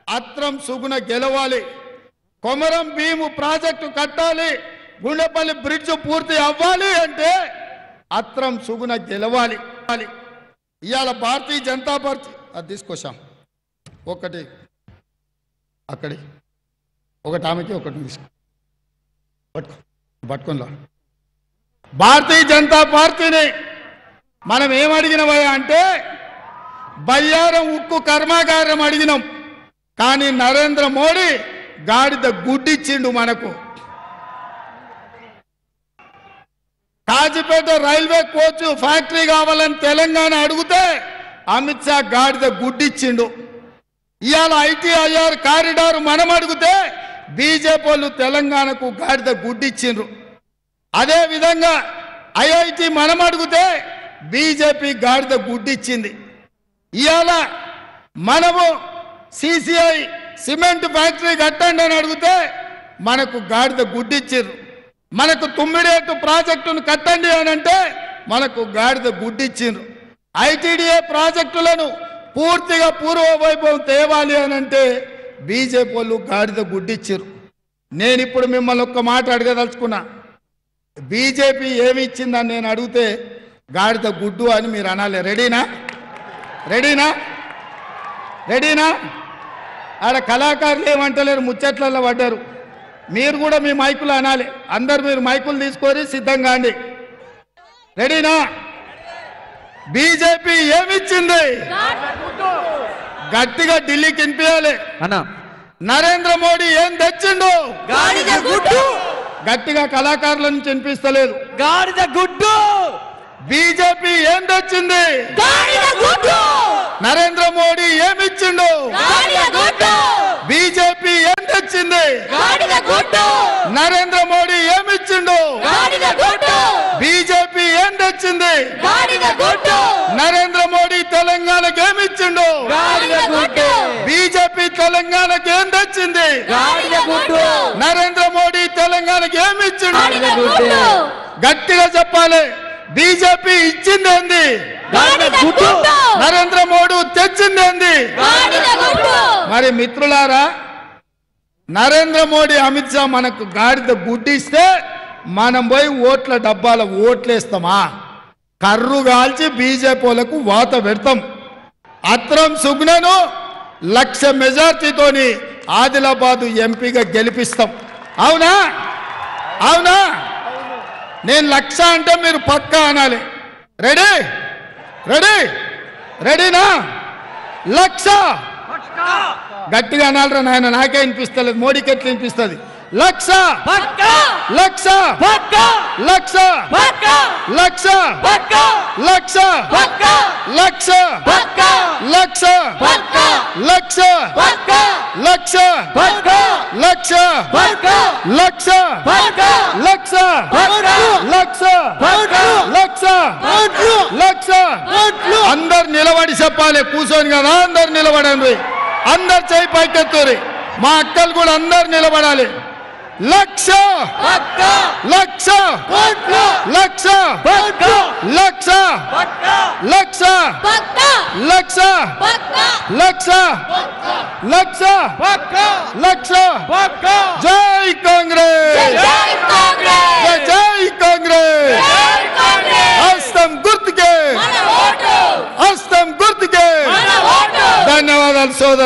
అత్రం సుగుణ గెలవాలి, కొమరం భీము ప్రాజెక్టు కట్టాలి, గుండెపల్లి బ్రిడ్జ్ పూర్తి అవ్వాలి అంటే అత్రం సుగుణ గెలవాలి. ఇవాళ భారతీయ జనతా పార్టీ అది తీసుకొచ్చాం, ఒకటి అక్కడి ఒకటి ఆమెకి ఒకటి తీసుకో పట్టుకుందా. భారతీయ జనతా పార్టీని మనం ఏమడిగినవా అంటే బయ్యారం ఉక్కు కర్మాగారం అడిగినాం, కానీ నరేంద్ర మోడీ గాడిద గుడ్డిచ్చిండు మనకు. కాజీపేట రైల్వే కోచ్ ఫ్యాక్టరీ కావాలని తెలంగాణ అడిగితే అమిత్ షా గాడిద గుడ్డిచ్చిండు. ఇవాళ ఐటీఐఆర్ కారిడార్ మనం అడిగితే బీజేపీ వాళ్ళు తెలంగాణకు గాడిద గుడ్డిచ్చిండ్రు. అదే విధంగా ఐఐటి మనం అడిగితే బీజేపీ గాడిద గుడ్డిచ్చింది. ఇవాళ మనము సిసిఐ సిమెంట్ ఫ్యాక్టరీ కట్టండి అని అడిగితే మనకు గాడిద గుడ్డిచ్చిర్రు. మనకు తుమ్మిడేటు ప్రాజెక్టును కట్టండి అని అంటే మనకు గాడిద గుడ్డిచ్చిండ్రు. ఐటీడీఏ ప్రాజెక్టులను పూర్తిగా పూర్వ వైభవం తేవాలి అని అంటే బీజేపీ వాళ్ళు గాడిద గుడ్డిచ్చిర్రు. నేను ఇప్పుడు మిమ్మల్ని ఒక్క మాట అడగదలుచుకున్నా, బీజేపీ ఏమి ఇచ్చిందని నేను అడిగితే గాడిద గుడ్డు అని మీరు అనాలి. రెడీనా? రెడీనా? రెడీనా? ఆడ కళాకారులు ఏమంటలేరు, ముచ్చట్లలో పడ్డారు. మీరు కూడా మీ మైకులు అనాలి. అందరు మీరు మైకులు తీసుకొని సిద్ధంగా అండి. రెడీనా? బీజేపీ ఏమిచ్చింది గట్టిగా ఢిల్లీకి వినిపించాలి. నరేంద్ర మోడీ ఏం తెచ్చిండు? గాడిద గుడ్డు. గట్టిగా కళాకారుల నుంచి వినిపిస్తలేదు. గాడిద గుడ్డు. బీజేపీ ఏం తెచ్చింది? గాడిద గుడ్డు. నరేంద్ర మోడీ ఏమిచ్చిండు? గాడిద గుడ్డు. బీజేపీ ఏం తెచ్చింది? గాడిద గుడ్డు. నరేంద్ర మోడీ ఏమిచ్చిండు? గాడిద గుడ్డు. బీజేపీ ఏం తెచ్చింది? గాడిద గుడ్డు. నరేంద్ర మోడీ తెలంగాణకు ఏమిచ్చిండు? గాడిద గుడ్డు. బీజేపీ తెలంగాణకు ఏం తెచ్చింది? గాడిద గుడ్డు. నరేంద్ర మోడీ తెలంగాణకు ఏమిచ్చిండు? గాడిద గుడ్డు. గట్టిగా చెప్పాలి. బీజేపీ ఇచ్చిందేంది? గాడిద గుడ్డు. నరేంద్ర మోడీ తెచ్చిందేంది? గాడిద గుడ్డు. మరి మిత్రులారా, నరేంద్ర మోడీ అమిత్ షా మనకు గాడిద గుడ్డిస్తే మనం పోయి ఓట్ల డబ్బాల ఓట్లేస్తామా? కర్రు కాల్చి బీజేపీలకు వాత పెడతాం. అత్రం సుగ్నను 1,00,000 మెజార్టీతోని ఆదిలాబాద్ ఎంపీగా గెలిపిస్తాం. అవునా? అవునా? నేను 1,00,000 అంటే మీరు పక్కా అనాలి. రెడీ? రెడీ? రెడీనా? 1,00,000 గట్టిగా అనాలరా నాయన, నాకే వినిపిస్తలేదు, మోడీకి ఎట్లా వినిపిస్తుంది? 1,00,000 1,00,000 1,00,000 1,00,000 1,00,000 1,00,000 1,00,000 1,00,000 1,00,000 1,00,000 1,00,000 అందరు నిలబడి చెప్పాలి, కూర్చొని కదా. అందరు నిలబడండి, అందరు చేయి పైకెత్తురి. మా అక్కలు కూడా అందరు నిలబడాలి. 1,00,000 1,00,000 1,00,000 1,00,000 1,00,000 1,00,000 1,00,000 1,00,000 జై కాంగ్రెస్, జై కాంగ్రెస్. హస్తం గుర్తుకే, హస్తం గుర్తుకే. ధన్యవాదాలు సోదరు.